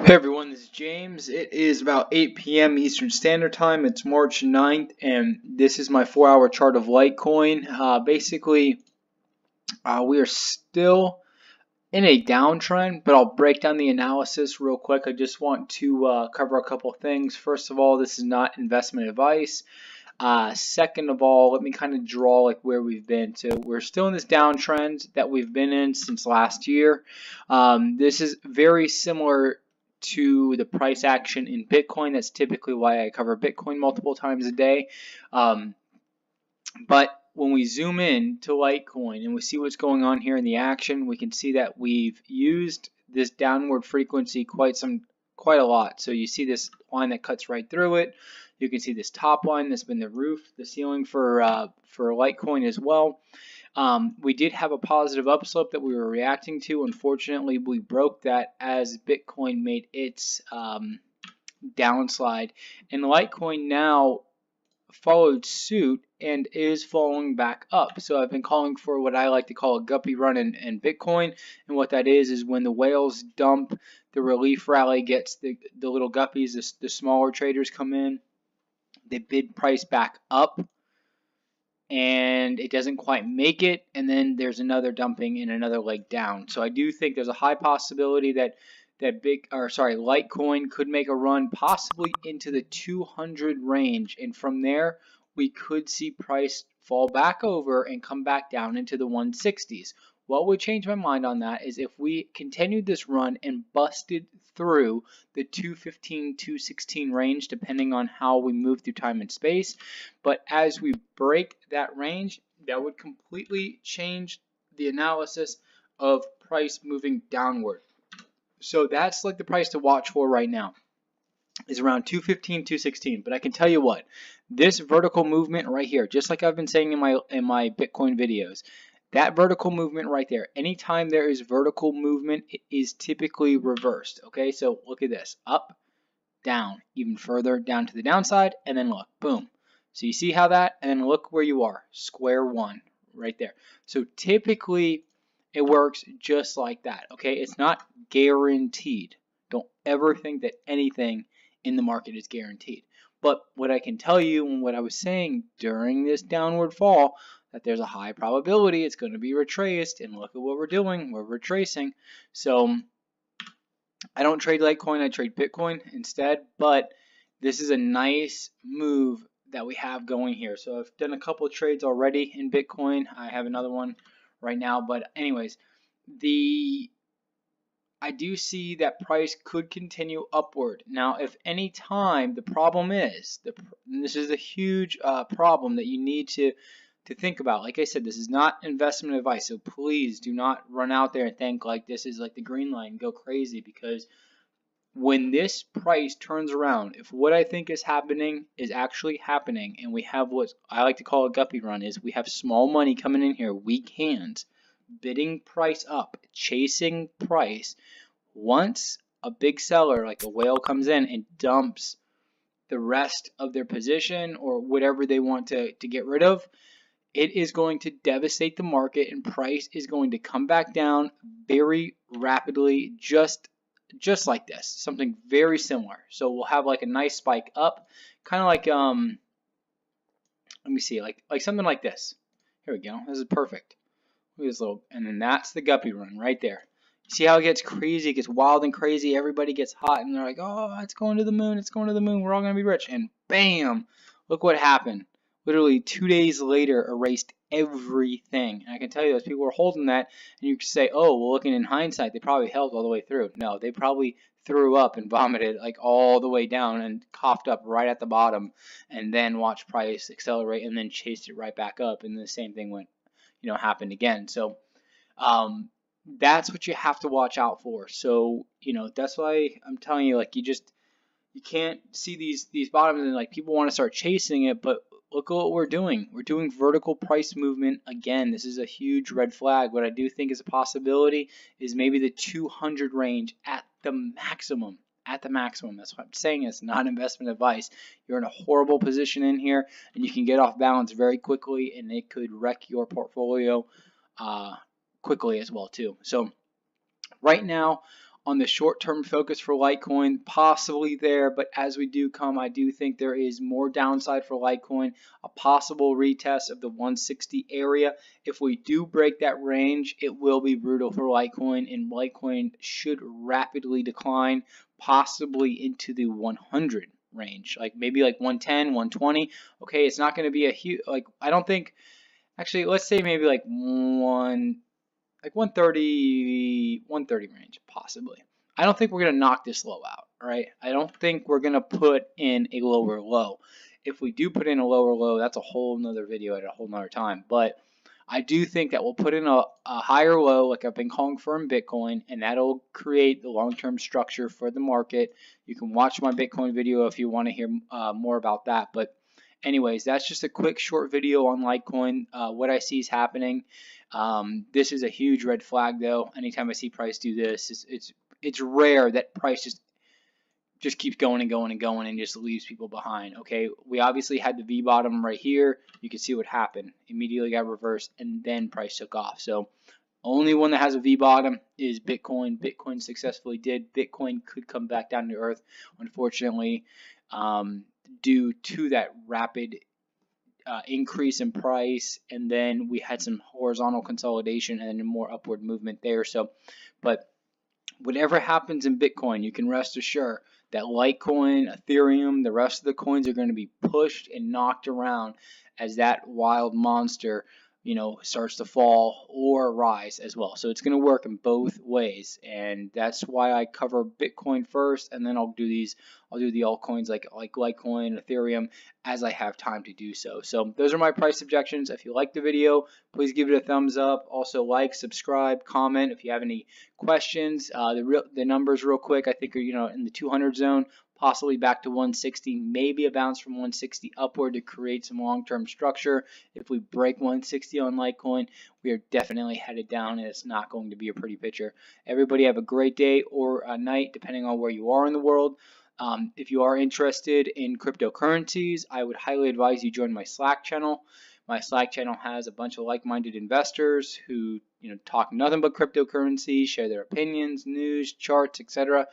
Hey everyone, this is James. It is about 8 p.m. Eastern Standard Time. It's March 9th, and this is my 4-hour chart of Litecoin. We are still in a downtrend, but I'll break down the analysis real quick. I just want to cover a couple things. First of all, this is not investment advice. Second of all, let me kind of draw like where we've been. So we're still in this downtrend that we've been in since last year. This is very similar to the price action in Bitcoin. That's typically why I cover Bitcoin multiple times a day. But when we zoom in to Litecoin and we see what's going on here in the action, we can see that we've used this downward frequency quite a lot. So you see this line that cuts right through it. You can see this top line that's been the roof, the ceiling for Litecoin as well. We did have a positive upslope that we were reacting to. Unfortunately, we broke that as Bitcoin made its downslide, and Litecoin now followed suit and is following back up. So I've been calling for what I like to call a guppy run in Bitcoin, and what that is when the whales dump, the relief rally gets the little guppies, the smaller traders come in, they bid price back up, and it doesn't quite make it, and then there's another dumping and another leg down. So I do think there's a high possibility that Litecoin could make a run possibly into the 200 range, and from there we could see price fall back over and come back down into the 160s. What would change my mind on that is if we continued this run and busted through the 215, 216 range, depending on how we move through time and space. But as we break that range, that would completely change the analysis of price moving downward. So that's like the price to watch for right now is around 215, 216. But I can tell you what, this vertical movement right here, just like I've been saying in my Bitcoin videos, that vertical movement right there, anytime there is vertical movement, it is typically reversed. Okay, so look at this, up, down, even further down to the downside, and then look, boom. So you see how that, and then look where you are, square one right there. So typically it works just like that. Okay, it's not guaranteed. Don't ever think that anything in the market is guaranteed. But what I can tell you, and what I was saying during this downward fall, that there's a high probability it's going to be retraced, and look at what we're doing, we're retracing. So I don't trade Litecoin, I trade Bitcoin instead, but this is a nice move that we have going here. So I've done a couple of trades already in Bitcoin. I have another one right now, but anyways, I do see that price could continue upward. Now, if any time, the problem is, and this is a huge problem that you need to think about. Like I said, this is not investment advice, so please do not run out there and think like this is like the green line, go crazy, because when this price turns around, if what I think is happening is actually happening, and we have what I like to call a guppy run, is we have small money coming in here, weak hands, bidding price up, chasing price. Once a big seller like a whale comes in and dumps the rest of their position or whatever they want to get rid of, it is going to devastate the market, and price is going to come back down very rapidly, just like this, something very similar. So we'll have like a nice spike up, kind of like let me see, like something like this. Here we go. This is perfect. Look at this little, and then that's the guppy run right there. See how it gets crazy, it gets wild and crazy, everybody gets hot, and they're like, oh, it's going to the moon, it's going to the moon, we're all going to be rich, and bam, look what happened. Literally 2 days later, erased everything. And I can tell you, those people were holding that, and you could say, oh, well, looking in hindsight, they probably held all the way through. No, they probably threw up and vomited like all the way down and coughed up right at the bottom, and then watched price accelerate and then chased it right back up, and the same thing happened again. So that's what you have to watch out for. So that's why I'm telling you, like, you can't see these bottoms and like people want to start chasing it, but look at what we're doing. We're doing vertical price movement again. This is a huge red flag. What I do think is a possibility is maybe the 200 range at the maximum. At the maximum. That's what I'm saying. It's not investment advice. You're in a horrible position in here, and you can get off balance very quickly, and it could wreck your portfolio quickly as well too. So right now on the short-term focus for Litecoin, possibly there, but as we do come, I do think there is more downside for Litecoin, a possible retest of the 160 area. If we do break that range, it will be brutal for Litecoin, and Litecoin should rapidly decline, possibly into the 100 range, like maybe like 110, 120. Okay, it's not going to be a huge, like, I don't think, actually, let's say maybe like 130 range, possibly. I don't think we're going to knock this low out, right? I don't think we're going to put in a lower low. If we do put in a lower low, that's a whole nother video at a whole nother time. But I do think that we'll put in a higher low, like I've been calling for in Bitcoin, and that'll create the long-term structure for the market. You can watch my Bitcoin video if you want to hear more about that. But anyways, that's just a quick short video on Litecoin. What I see is happening. This is a huge red flag, though. Anytime I see price do this, it's rare that price just keeps going and going and going and just leaves people behind. Okay, we obviously had the V bottom right here. You can see what happened. Immediately got reversed, and then price took off. So only one that has a V bottom is Bitcoin. Bitcoin successfully did. Bitcoin could come back down to earth, unfortunately, due to that rapid increase in price, and then we had some horizontal consolidation and then more upward movement there. So, but whatever happens in Bitcoin, you can rest assured that Litecoin, Ethereum, the rest of the coins are going to be pushed and knocked around as that wild monster, you know, starts to fall or rise as well. So it's going to work in both ways, and that's why I cover Bitcoin first, and then I'll do the altcoins like Litecoin, Ethereum, as I have time to do so. So those are my price projections. If you like the video, please give it a thumbs up. Also like, subscribe, comment if you have any questions. The numbers real quick, I think are, you know, in the 200 zone, possibly back to 160, maybe a bounce from 160 upward to create some long-term structure. If we break 160 on Litecoin, we are definitely headed down, and it's not going to be a pretty picture. Everybody have a great day or a night, depending on where you are in the world. If you are interested in cryptocurrencies, I would highly advise you join my Slack channel. My Slack channel has a bunch of like-minded investors who, you know, talk nothing but cryptocurrency, share their opinions, news, charts, etc.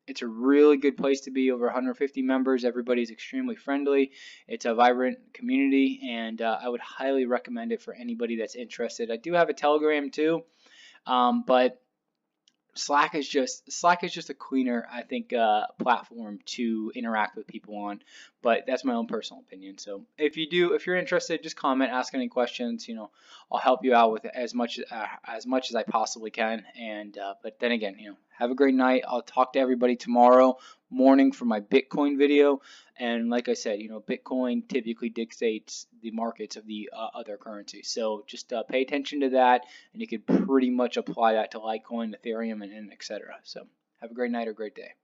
It's a really good place to be. Over 150 members. Everybody's extremely friendly. It's a vibrant community, and I would highly recommend it for anybody that's interested. I do have a Telegram too, but Slack is just a cleaner, I think, platform to interact with people on. But that's my own personal opinion. So if you're interested, just comment, ask any questions. You know, I'll help you out with as much as I possibly can. And but then again, you know, have a great night. I'll talk to everybody tomorrow morning for my Bitcoin video. And like I said, you know, Bitcoin typically dictates the markets of the other currencies. So just pay attention to that, and you could pretty much apply that to Litecoin, Ethereum, and etc. So have a great night or great day.